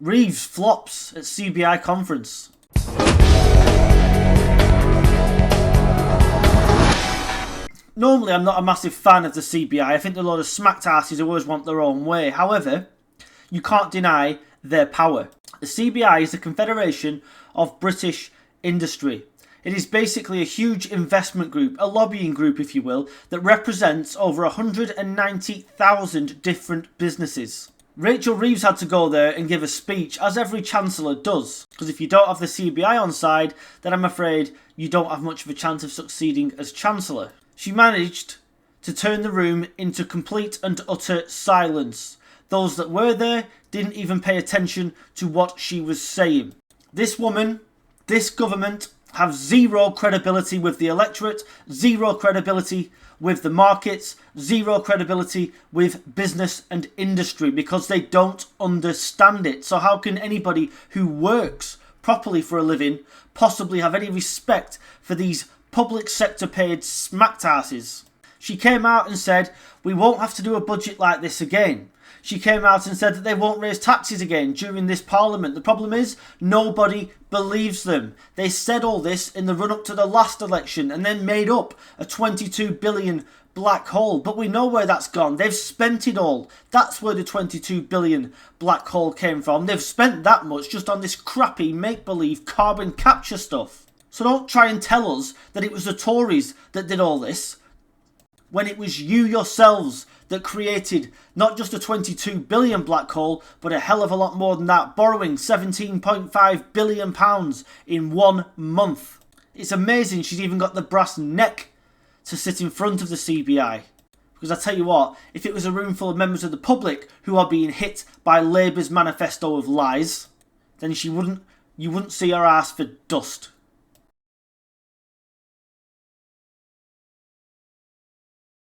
Reeves flops at CBI conference. Normally, I'm not a massive fan of the CBI. I think they're a load of smacked asses who always want their own way. However, you can't deny their power. The CBI is the Confederation of British Industry. It is basically a huge investment group, a lobbying group if you will, that represents over 190,000 different businesses. Rachel Reeves had to go there and give a speech, as every Chancellor does. Because if you don't have the CBI on side, then I'm afraid you don't have much of a chance of succeeding as Chancellor. She managed to turn the room into complete and utter silence. Those that were there didn't even pay attention to what she was saying. This woman, this government, have zero credibility with the electorate, zero credibility with the markets, zero credibility with business and industry because they don't understand it. So how can anybody who works properly for a living possibly have any respect for these public sector paid smacked asses? She came out and said, we won't have to do a budget like this again. She came out and said that they won't raise taxes again during this parliament. The problem is, nobody believes them. They said all this in the run-up to the last election and then made up a 22 billion black hole. But we know where that's gone. They've spent it all. That's where the 22 billion black hole came from. They've spent that much just on this crappy make-believe carbon capture stuff. So don't try and tell us that it was the Tories that did all this, when it was you yourselves that created not just a 22 billion black hole, but a hell of a lot more than that, borrowing £17.5 billion in 1 month. It's amazing she's even got the brass neck to sit in front of the CBI. Because I tell you what, if it was a room full of members of the public who are being hit by Labour's manifesto of lies, then you wouldn't see her ass for dust.